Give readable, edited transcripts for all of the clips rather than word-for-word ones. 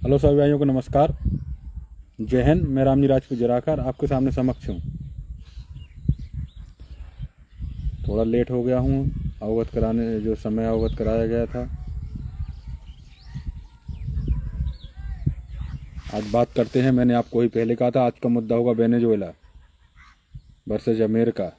Hello सभी भाइयों को नमस्कार। जय हिंद। मैं रामजी राजपूत जराकर आपके सामने समक्ष हूँ। थोड़ा लेट हो गया हूँ अवगत कराने, जो समय अवगत कराया गया था। आज बात करते हैं, मैंने आपको ही पहले कहा था, आज का मुद्दा होगा वेनेजुएला वर्सेज अमेरिका।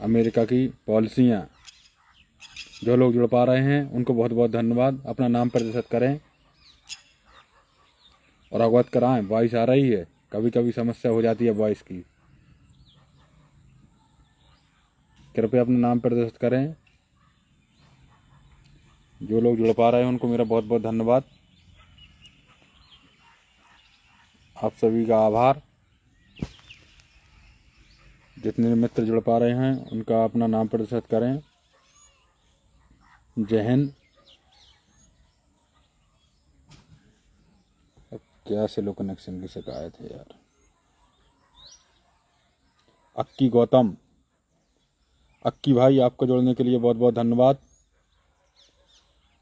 अमेरिका की पॉलिसियाँ। जो लोग जुड़ पा रहे हैं उनको बहुत बहुत धन्यवाद। अपना नाम प्रदर्शित करें और अवगत कराएं। वॉइस आ रही है, कभी कभी समस्या हो जाती है वॉइस की। कृपया अपना नाम प्रदर्शित करें। जो लोग जुड़ पा रहे हैं उनको मेरा बहुत बहुत धन्यवाद। आप सभी का आभार। जितने मित्र जुड़ पा रहे हैं उनका अपना नाम प्रदर्शित करें। जय हिंद। अब क्या स्लो कनेक्शन की शिकायत है यार। अक्की गौतम, अक्की भाई, आपको जुड़ने के लिए बहुत बहुत धन्यवाद।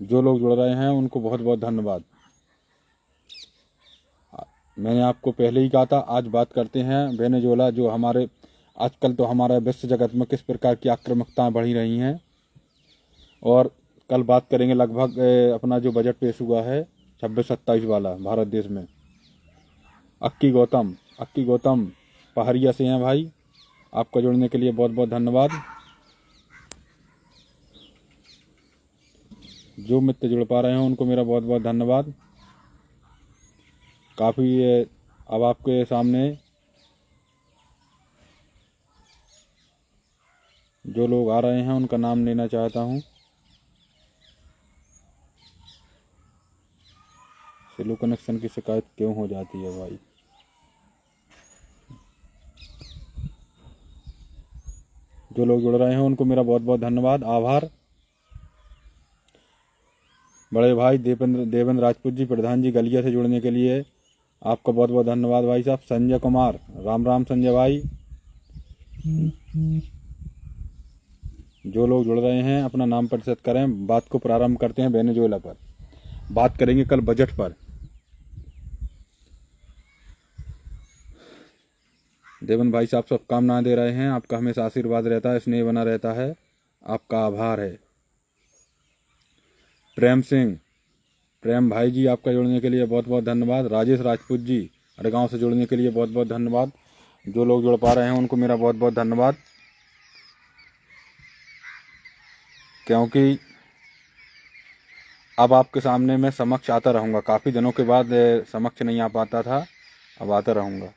जो लोग जुड़ रहे हैं उनको बहुत बहुत धन्यवाद। मैंने आपको पहले ही कहा था, आज बात करते हैं वेनेजुएला। जो हमारे आजकल तो हमारे विश्व जगत में किस प्रकार की आक्रामकताएं बढ़ी रही हैं, और कल बात करेंगे लगभग अपना जो बजट पेश हुआ है 26-27 वाला भारत देश में। अक्की गौतम पहाड़िया से हैं भाई, आपका जुड़ने के लिए बहुत बहुत धन्यवाद। जो मित्र जुड़ पा रहे हैं उनको मेरा बहुत बहुत धन्यवाद। काफ़ी अब आपके सामने जो लोग आ रहे हैं उनका नाम लेना चाहता हूँ। स्लो कनेक्शन की शिकायत क्यों हो जाती है भाई? जो लोग जुड़ रहे हैं उनको मेरा बहुत बहुत धन्यवाद, आभार। बड़े भाई देवेंद्र राजपूत जी, प्रधान जी, गलिया से जुड़ने के लिए आपका बहुत बहुत धन्यवाद भाई साहब। संजय कुमार, राम राम संजय भाई। जो लोग जुड़ रहे हैं अपना नाम प्रदर्शित करें। बात को प्रारंभ करते हैं वेनेजुएला पर। बात करेंगे कल बजट पर। देवन भाई साहब सब कामना दे रहे हैं, आपका हमेशा आशीर्वाद रहता है, स्नेह बना रहता है, आपका आभार है। प्रेम भाई जी, आपका जुड़ने के लिए बहुत बहुत धन्यवाद। राजेश राजपूत जी, अड़गांव से जुड़ने के लिए बहुत बहुत धन्यवाद। जो लोग जुड़ पा रहे हैं उनको मेरा बहुत बहुत धन्यवाद। क्योंकि अब आपके सामने मैं समक्ष आता रहूँगा। काफ़ी दिनों के बाद समक्ष नहीं आ पाता था, अब आता रहूँगा।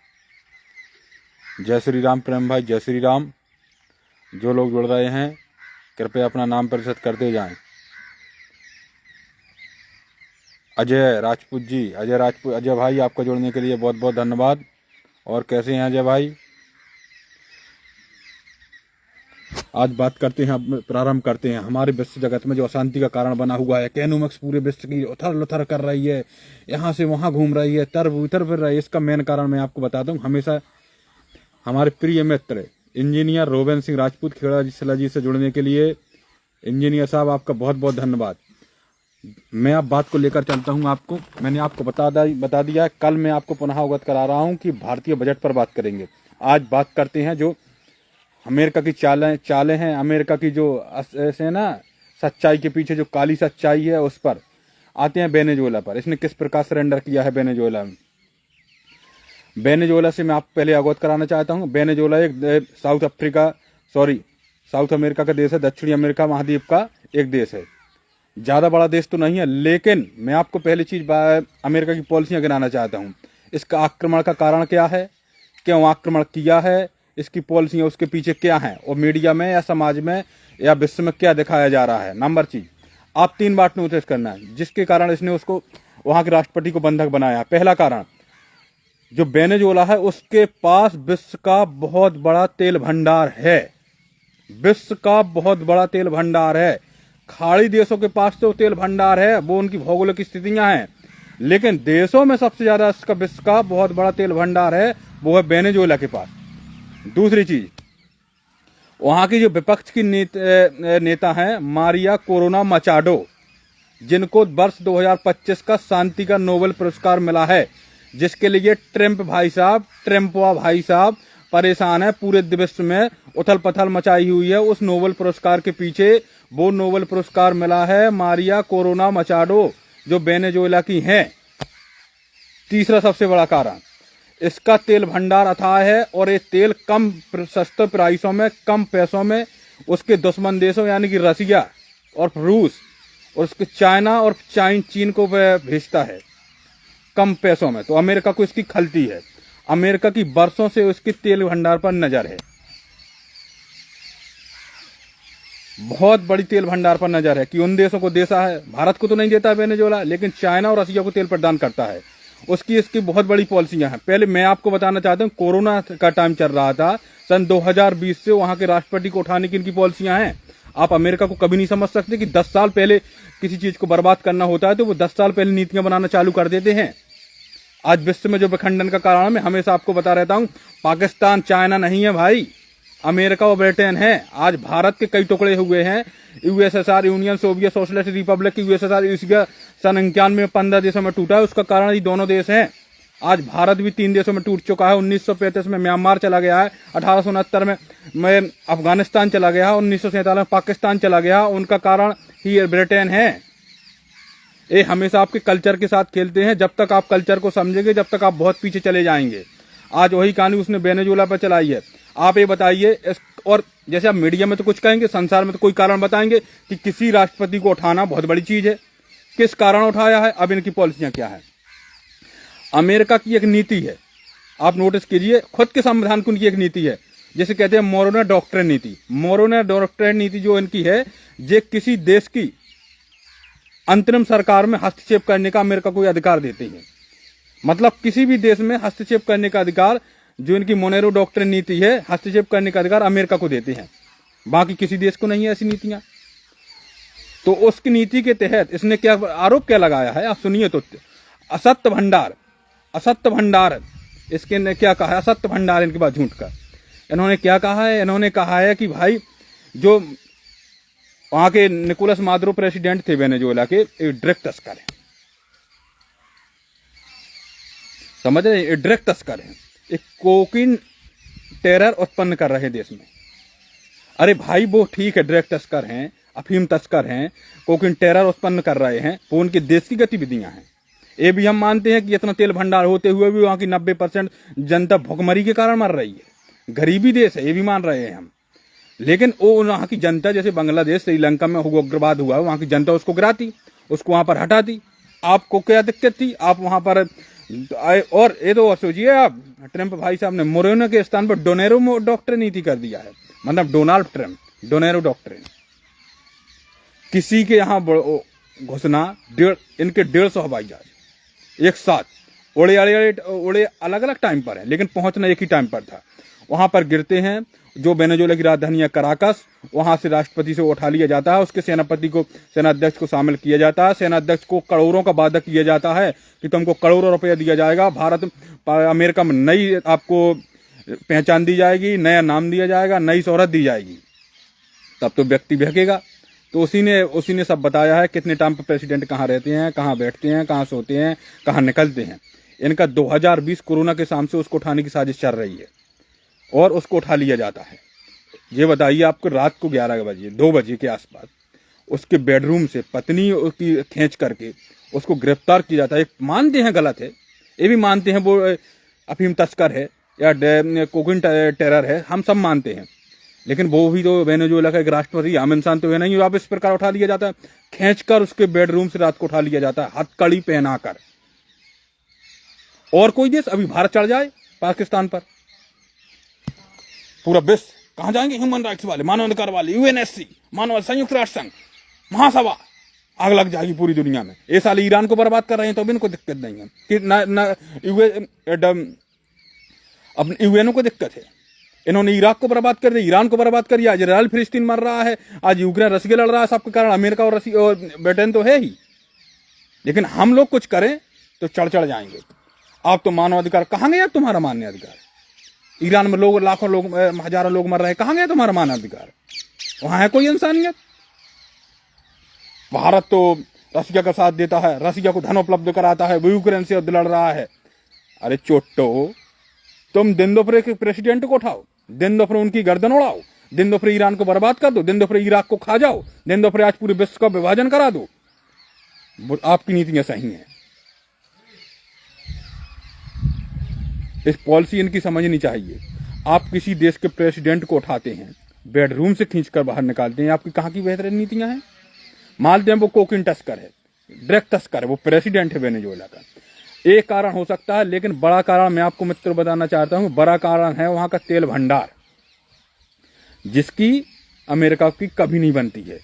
जय श्री राम प्रेम भाई, जय श्री राम। जो लोग जुड़ रहे हैं कृपया अपना नाम प्रदर्शित करते जाएं। अजय भाई, आपका जुड़ने के लिए बहुत बहुत धन्यवाद। और कैसे हैं अजय भाई? आज बात करते हैं, प्रारंभ करते हैं। हमारे विश्व जगत में जो अशांति का कारण बना हुआ है, कैनोमैक्स पूरे विश्व की उथल उथल कर रही है, यहाँ से वहाँ घूम रही है, उतर फिर रही है। इसका मेन कारण मैं आपको बताता हूँ। हमेशा हमारे प्रिय मित्र इंजीनियर रोबेन सिंह राजपूत खेड़ा जी से जुड़ने के लिए, इंजीनियर साहब आपका बहुत बहुत धन्यवाद। मैं अब बात को लेकर चलता हूं। आपको मैंने आपको बता दिया है। कल मैं आपको पुनः अवगत करा रहा हूं कि भारतीय बजट पर बात करेंगे। आज बात करते हैं जो अमेरिका की चालें हैं, अमेरिका की जो ऐसे ना सच्चाई के पीछे जो काली सच्चाई है, उस पर आते हैं। वेनेजुएला पर इसने किस प्रकार सरेंडर किया है वेनेजुएला में। वेनेजुएला से मैं आपको पहले अवगत कराना चाहता हूँ। वेनेजुएला एक साउथ अमेरिका का देश है, दक्षिणी अमेरिका महाद्वीप का एक देश है। ज़्यादा बड़ा देश तो नहीं है, लेकिन मैं आपको पहली चीज़ अमेरिका की पॉलिसियाँ गिनाना चाहता हूँ। इसका आक्रमण का कारण क्या है, क्यों आक्रमण किया है, इसकी पॉलिसियाँ उसके पीछे क्या हैं, और मीडिया में या समाज में या विश्व में क्या दिखाया जा रहा है। नंबर चीज़ आप 3 बात नोटिस करना है जिसके कारण इसने उसको वहाँ के राष्ट्रपति को बंधक बनाया। पहला कारण, जो वेनेजुएला है उसके पास विश्व का बहुत बड़ा तेल भंडार है। विश्व का बहुत बड़ा तेल भंडार है। खाड़ी देशों के पास तो तेल भंडार है, वो उनकी भौगोलिक स्थितियां हैं, लेकिन देशों में सबसे ज्यादा इसका विश्व का बहुत बड़ा तेल भंडार है, वो है वेनेजुएला के पास। दूसरी चीज, वहां की जो विपक्ष की नेता है मारिया कोरोना मचाडो, जिनको वर्ष 2025 का शांति का नोबेल पुरस्कार मिला है, जिसके लिए ट्रम्पवा भाई साहब परेशान है। पूरे विश्व में उथल पथल मचाई हुई है उस नोबेल पुरस्कार के पीछे। वो नोबेल पुरस्कार मिला है मारिया कोरोना मचाडो, जो वेनेजुएला की हैं। तीसरा सबसे बड़ा कारण, इसका तेल भंडार अथाह है और ये तेल कम सस्ते प्राइसों में, कम पैसों में उसके दुश्मन देशों यानी कि रसिया और रूस और उसके चाइना और चीन को भेजता है कम पैसों में। तो अमेरिका को इसकी खलती है। अमेरिका की बरसों से उसकी तेल भंडार पर नजर है, बहुत बड़ी तेल भंडार पर नजर है कि उन देशों को देता है। भारत को तो नहीं देता वेनेजुएला, लेकिन चाइना और रसिया को तेल प्रदान करता है। उसकी इसकी बहुत बड़ी पॉलिसियां हैं। पहले मैं आपको बताना चाहता हूं, कोरोना का टाइम चल रहा था सन 2020 से वहां के राष्ट्रपति को उठाने की इनकी पॉलिसियां हैं। आप अमेरिका को कभी नहीं समझ सकते कि 10 साल पहले किसी चीज को बर्बाद करना होता है तो वो 10 साल पहले नीतियां बनाना चालू कर देते हैं। आज विश्व में जो विखंडन का कारण, मैं हमेशा आपको बता रहता हूं, पाकिस्तान चाइना नहीं है भाई, अमेरिका और ब्रिटेन है। आज भारत के कई टुकड़े हुए हैं। USSR, union Soviet socialist Republic की यूएसएसआर सन 91 में 15 देशों में टूटा है। उसका कारण ये दोनों देश हैं। आज भारत भी 3 देशों में टूट चुका है। 1935 में म्यांमार चला गया है, 1869 में अफगानिस्तान चला गया, 1947 में पाकिस्तान चला गया। उनका कारण ही ब्रिटेन है। ये हमेशा आपके कल्चर के साथ खेलते हैं। जब तक आप कल्चर को समझेंगे, जब तक आप बहुत पीछे चले जाएंगे। आज वही कहानी उसने वेनेजुएला पर चलाई है। आप ये बताइए, और जैसे आप मीडिया में तो कुछ कहेंगे, संसार में तो कोई कारण बताएंगे कि किसी राष्ट्रपति को उठाना बहुत बड़ी चीज है। किस कारण उठाया है? अब इनकी पॉलिसियां क्या है? अमेरिका की एक नीति है, आप नोटिस कीजिए, खुद के संविधान की उनकी एक नीति है, जिसे कहते हैं मोरोना डॉक्ट्रिन नीति। मोरोना डॉक्ट्रिन नीति जो इनकी है, ये किसी देश की अंतरिम सरकार में हस्तक्षेप करने का अमेरिका को अधिकार देते हैं। मतलब किसी भी देश में हस्तक्षेप करने का अधिकार, जो इनकी मोनेरो डॉक्ट्रिन नीति है, हस्तक्षेप करने का अधिकार अमेरिका को देते हैं। बाकी किसी देश को नहीं है ऐसी नीतियां। तो उसकी नीति के तहत इसने क्या आरोप क्या लगाया है, आप सुनिए तो। असत्य भंडार इसके ने क्या कहा है? असत्य भंडार इनके पास झूठ का। इन्होंने क्या कहा है? इन्होंने कहा है कि भाई जो वहां के निकोलस मादुरो प्रेसिडेंट थे वेनेजुएला के, ड्रग तस्कर हैं। समझ रहे? ड्रग तस्कर हैं, एक कोकीन टेरर उत्पन्न कर रहे देश में। अरे भाई वो ठीक है, ड्रग तस्कर हैं, अफीम तस्कर हैं, कोकीन टेरर उत्पन्न कर रहे हैं, वो उनके देश की गतिविधियां हैं। ये भी हम मानते हैं कि इतना तेल भंडार होते हुए भी वहां की 90% जनता भुखमरी के कारण मर रही है। गरीबी देश है, ये भी मान रहे हैं हम। लेकिन वो वहां की जनता, जैसे बांग्लादेश, श्रीलंका में उग्रवाद हुआ, वहां की जनता उसको गिराती, उसको वहां पर हटाती। आपको क्या दिक्कत थी? आप वहां पर और ये तो सोचिए, आप ट्रम्प भाई साहब ने मोरेनो के स्थान पर डोनेरो डॉक्ट्रिन नीति कर दिया है। मतलब डोनाल्ड ट्रम्प, डोनेरो डॉक्ट्रिन। किसी के यहाँ घुसना, इनके 150 हवाई जहाज एक साथ उड़े अलग अलग टाइम पर है, लेकिन पहुंचना एक ही टाइम पर था। वहां पर गिरते हैं। जो वेनेजुएला की राजधानी है कराकस, वहां से राष्ट्रपति से उठा लिया जाता है, उसके सेनाध्यक्ष को शामिल किया जाता है। सेनाध्यक्ष को करोड़ों का वादा किया जाता है कि तुमको करोड़ों रुपया दिया जाएगा, अमेरिका में नई आपको पहचान दी जाएगी, नया नाम दिया जाएगा, नई शोहरत दी जाएगी। तब तो व्यक्ति बहकेगा। तो उसी ने सब बताया है कितने टाइम पर प्रेसिडेंट कहाँ रहते हैं, कहाँ बैठते हैं, कहाँ सोते हैं, कहाँ निकलते हैं। इनका 2020 कोरोना के सामने से उसको उठाने की साजिश चल रही है और उसको उठा लिया जाता है। ये बताइए, आपको रात को 11 बजे 2 बजे के आसपास उसके बेडरूम से पत्नी उसकी खींच करके उसको गिरफ्तार किया जाता है। मानते हैं गलत है, ये भी मानते हैं वो अफीम तस्कर है या कोकीन टेरर है, हम सब मानते हैं। लेकिन वो भी तो वेनेजुएला का एक राष्ट्रपति, आम इंसान तो है नहीं। आप इस प्रकार उठा लिया जाता है, खींचकर उसके बेडरूम से रात को उठा लिया जाता है, हथकड़ी पहनाकर। और कोई देश, अभी भारत चढ़ जाए पाकिस्तान पर, पूरा विश्व कहां जाएंगे? ह्यूमन राइट्स वाले, मानवाधिकार वाले, यूएनएससी, संयुक्त राष्ट्र संघ महासभा, आग लग जाएगी पूरी दुनिया में। ये साले ईरान को बर्बाद कर रहे हैं तो भी इनको दिक्कत नहीं है कि अपने यूएनओ को दिक्कत है। इन्होंने इराक को बर्बाद कर दिया, ईरान को बर्बाद कर दिया, आज इसराइल फिलिस्तीन मर रहा है, आज यूक्रेन रसिया लड़ रहा है। सबके कारण अमेरिका और ब्रिटेन तो है ही। लेकिन हम लोग कुछ करें तो चढ़ जाएंगे। आप तो मानवाधिकार, कहां गया तुम्हारा मानवाधिकार? ईरान में लोग, लाखों लोग, हजारों लोग मर रहे हैं, कहां गया तुम्हारा मानवाधिकार? वहां है कोई इंसानियत? भारत तो रसिया का साथ देता है, रसिया को धन उपलब्ध कराता है, वो यूक्रेन से युद्ध लड़ रहा है। अरे चोट्टो, तुम दिन दोपहर के प्रेसिडेंट को उठाओ, दिन दोपहर उनकी गर्दन उड़ाओ, दिन दोपहर ईरान को बर्बाद कर दो, दिन दोपहर इराक को खा जाओ, दिन दोपहर आज पूरे विश्व का विभाजन करा दो। आपकी नीतियां सही हैं। इस पॉलिसी इनकी समझनी चाहिए। आप किसी देश के प्रेसिडेंट को उठाते हैं, बेडरूम से खींचकर बाहर निकालते हैं, आपकी कहां की बेहतर नीतियां हैं? मानते हैं वो कोकीन तस्कर है, ड्रग तस्कर है, वो प्रेसिडेंट है वेनेजुएला का। एक कारण हो सकता है, लेकिन बड़ा कारण मैं आपको मित्र बताना चाहता हूं, बड़ा कारण है वहां का तेल भंडार, जिसकी अमेरिका की कभी नहीं बनती है।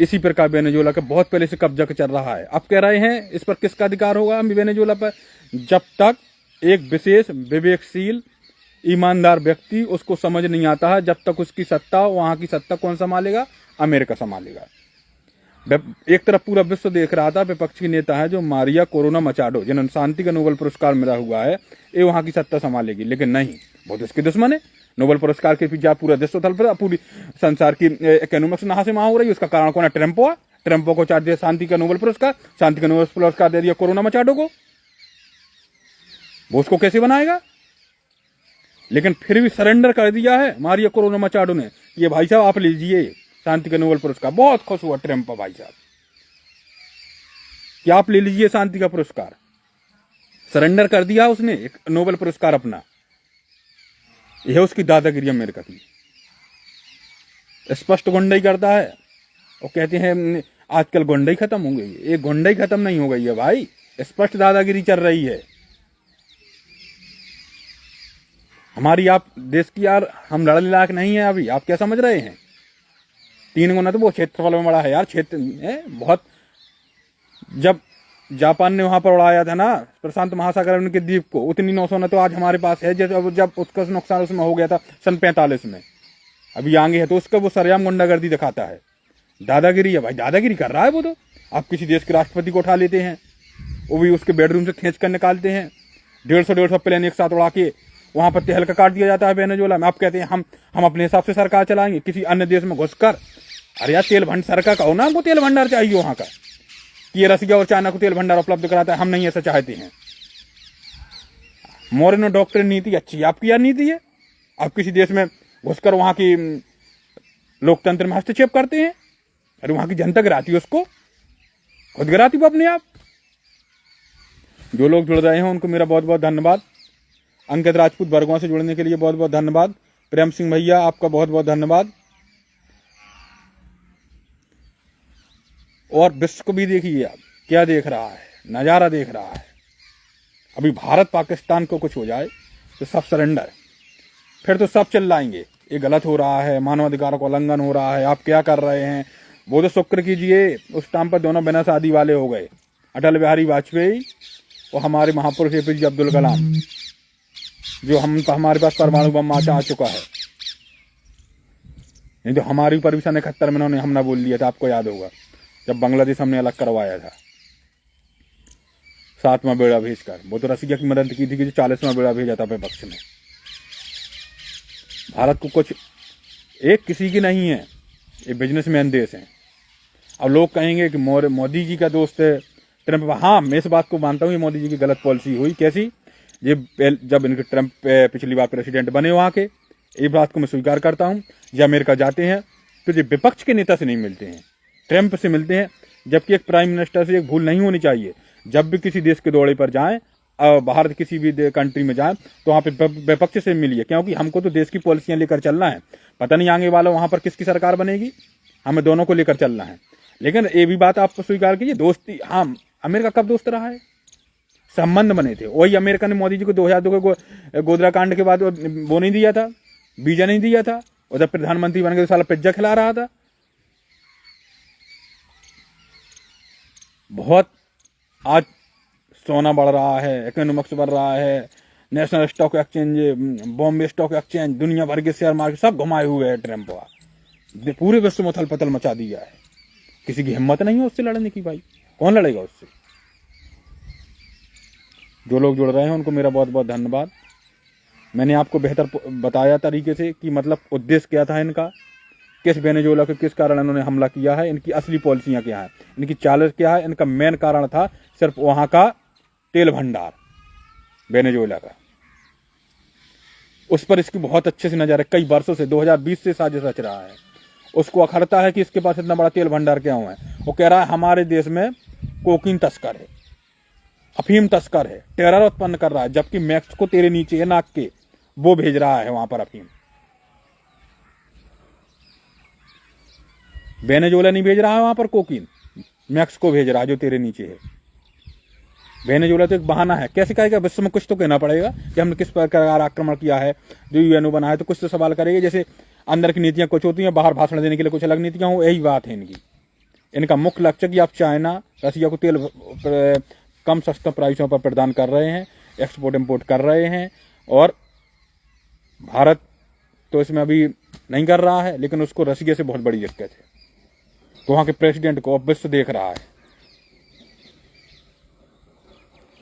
इसी प्रकार वेनेजुएला का बहुत पहले से कब्जा चल रहा है। अब कह रहे हैं इस पर किसका अधिकार होगा वेनेजुएला पर? जब तक एक विशेष विवेकशील ईमानदार व्यक्ति उसको समझ नहीं आता है, जब तक उसकी सत्ता, वहां की सत्ता कौन संभालेगा? अमेरिका संभालेगा। एक तरफ पूरा विश्व देख रहा था, विपक्षी नेता है जो मारिया कोरोना मचाडो, जिन्होंने शांति का नोबेल पुरस्कार मिला हुआ है, ये वहां की सत्ता संभालेगी। लेकिन नहीं, बहुत इसके दुश्मन है। नोबेल पुरस्कार के पीछे पूरा देश थल पर, पूरी संसार की इकोनॉमिक्स नहा से महा हो रही है। उसका कारण कौन है? ट्रम्पो है। ट्रम्पो को चार दिया शांति का नोबेल पुरस्कार, शांति का नोबेल पुरस्कार दे दिया कोरोना मचाडो को। वो उसको कैसे बनाएगा? लेकिन फिर भी सरेंडर कर दिया है मारिया कोरोना मचाडो ने। ये भाई साहब आप लीजिए शांति का नोबेल पुरस्कार। बहुत खुश हुआ ट्रम्प भाई साहब कि आप ले लीजिए शांति का पुरस्कार। सरेंडर कर दिया उसने एक नोबेल पुरस्कार अपना। यह उसकी दादागिरी अमेरिका की। स्पष्ट गुंडाई करता है और कहते हैं आजकल गुंडाई खत्म हो गई है। ये गुंडाई खत्म नहीं हो गई है भाई, स्पष्ट दादागिरी चल रही है हमारी। आप देश की यार, हम लड़ने लायक नहीं है अभी। आप क्या समझ रहे हैं? 3 गुना तो वो क्षेत्रफल में बड़ा है यार, क्षेत्र है बहुत। जब जापान ने वहां पर उड़ाया था ना प्रशांत महासागर उनके द्वीप को, उतनी नौसेना तो आज हमारे पास है जब उसका नुकसान उसमें हो गया था सन 45 में। अभी आगे है तो उसका वो सरेआम गुंडागर्दी दिखाता है। दादागिरी है भाई, दादागिरी कर रहा है वो तो। आप किसी देश के राष्ट्रपति को उठा लेते हैं, वो भी उसके बेडरूम से खींच कर निकालते हैं। 150 प्लेन एक साथ उड़ा के वहां पर तहलका काट दिया जाता है वेनेजुएला में। आप कहते हैं हम अपने हिसाब से सरकार चलाएंगे किसी अन्य देश में घुसकर। अरे यार तेल भंडार सरकार का हो ना, हमको तेल भंडार चाहिए वहां का, कि ये रसिया और चाइना को तेल भंडार उपलब्ध कराता है। हम नहीं ऐसा चाहते हैं। मोरेनो डॉक्ट्रिन नीति अच्छी है, आपकी यार नीति है। आप किसी देश में घुसकर वहां की लोकतंत्र में हस्तक्षेप करते हैं। अरे वहां की जनता गिराती है उसको, खुद गिराती वो अपने आप। जो लोग जुड़ रहे हैं उनको मेरा बहुत बहुत धन्यवाद। अंकित राजपूत बरगों से जुड़ने के लिए बहुत बहुत धन्यवाद। प्रेम सिंह भैया आपका बहुत बहुत धन्यवाद। और विश्व को भी देखिए आप क्या देख रहा है, नजारा देख रहा है। अभी भारत पाकिस्तान को कुछ हो जाए तो सब सरेंडर, फिर तो सब चिल्लाएंगे ये गलत हो रहा है, मानवाधिकारों का उल्लंघन हो रहा है, आप क्या कर रहे हैं। वो तो शुक्र कीजिए उस टाइम पर दोनों बिना शादी वाले हो गए, अटल बिहारी वाजपेयी और हमारे महापुरुष एपीजे अब्दुल कलाम, जो हमारे पास परमाणु बम आ चुका है। नहीं तो हमारी ऊपर भी सन 71 में उन्होंने हमला बोल दिया था, आपको याद होगा, जब बांग्लादेश हमने अलग करवाया था 7वां बेड़ा भेजकर। वो तो रसिया की मदद की थी कि जो 40वां बेड़ा भेजा था विपक्ष में। भारत को कुछ एक किसी की नहीं है, ये बिजनेसमैन देश है। अब लोग कहेंगे कि मोदी जी का दोस्त है ट्रंप। हाँ, मैं इस बात को मानता हूँ ये मोदी जी की गलत पॉलिसी हुई। कैसी? ये जब इनके ट्रंप पिछली बार प्रेसिडेंट बने वहाँ के, ये बात को मैं स्वीकार करता हूँ। जब अमेरिका जाते हैं तो ये विपक्ष के नेता से नहीं मिलते हैं, ट्रंप से मिलते हैं। जबकि एक प्राइम मिनिस्टर से एक भूल नहीं होनी चाहिए, जब भी किसी देश के दौरे पर जाएं, बाहर किसी भी कंट्री में जाएं तो वहाँ पे विपक्ष से मिलिए, क्योंकि हमको तो देश की पॉलिसियां लेकर चलना है। पता नहीं आगे वाला वहाँ पर किसकी सरकार बनेगी, हमें दोनों को लेकर चलना है। लेकिन ये भी बात आप स्वीकार कीजिए, दोस्ती, हाँ अमेरिका कब दोस्त रहा है? संबंध बने थे। वही अमेरिका ने मोदी जी को 2002 के गोधरा कांड के बाद वो नहीं दिया था, वीजा नहीं दिया था, उधर प्रधानमंत्री बन गए, साला पिज्जा खिला रहा था। बहुत आज सोना बढ़ रहा है, इकोनॉमिक्स बढ़ रहा है, national stock exchange, Bombay stock exchange, दुनिया भर के शेयर मार्केट सब घुमाए हुए है ट्रंप। पूरे विश्व में उथल पथल मचा दिया है। किसी की हिम्मत नहीं है उससे लड़ने की। भाई कौन लड़ेगा उससे? जो लोग जुड़ रहे हैं उनको मेरा बहुत बहुत धन्यवाद। मैंने आपको बेहतर बताया तरीके से कि मतलब उद्देश्य क्या था इनका, किस वेनेजुएला को किस कारण इन्होंने हमला किया है, इनकी असली पॉलिसियां क्या है, इनकी चाल क्या है। इनका मेन कारण था सिर्फ वहां का तेल भंडार वेनेजुएला का, उस पर इसकी बहुत अच्छे से नजर है। कई वर्षों से 2020 से साजिश रच रहा है, उसको अखरता है कि इसके पास इतना बड़ा तेल भंडार क्यों है। वो कह रहा है हमारे देश में कोकीन तस्कर है, अफीम तस्कर है, टेरर उत्पन्न कर रहा है, जबकि मैक्सिको तेरे नीचे है नाक के, वो भेज रहा है वहां पर अफीम। वेनेजुएला नहीं भेज रहा है वहां पर कोकीन, मैक्सिको भेज रहा है जो तेरे नीचे है। वेनेजुएला तो एक बहाना है। कैसे कहेगा, विश्व में कुछ तो कहना पड़ेगा कि हमने किस प्रकार आक्रमण किया है, जो यूएनओ बना है, तो कुछ तो सवाल करेंगे। जैसे अंदर की नीतियां कुछ होती हैं, बाहर भाषण देने के लिए कुछ अलग नीतियां हो, यही बात है इनकी। इनका मुख्य लक्ष्य कि आप चाइना रसिया को तेल कम सस्ता प्राइसों पर प्रदान कर रहे हैं, एक्सपोर्ट इम्पोर्ट कर रहे हैं, और भारत तो इसमें अभी नहीं कर रहा है, लेकिन उसको रसिया से बहुत बड़ी दिक्कत है। तो वहां के प्रेसिडेंट को अब विश्व देख रहा है।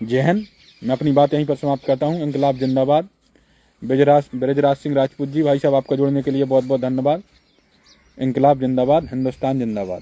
जय हिंद। मैं अपनी बात यहीं पर समाप्त करता हूं। इंकलाब जिंदाबाद। ब्रजराज सिंह राजपूत जी, भाई साहब आपका जुड़ने के लिए बहुत बहुत धन्यवाद। इंकलाब जिंदाबाद, हिंदुस्तान जिंदाबाद।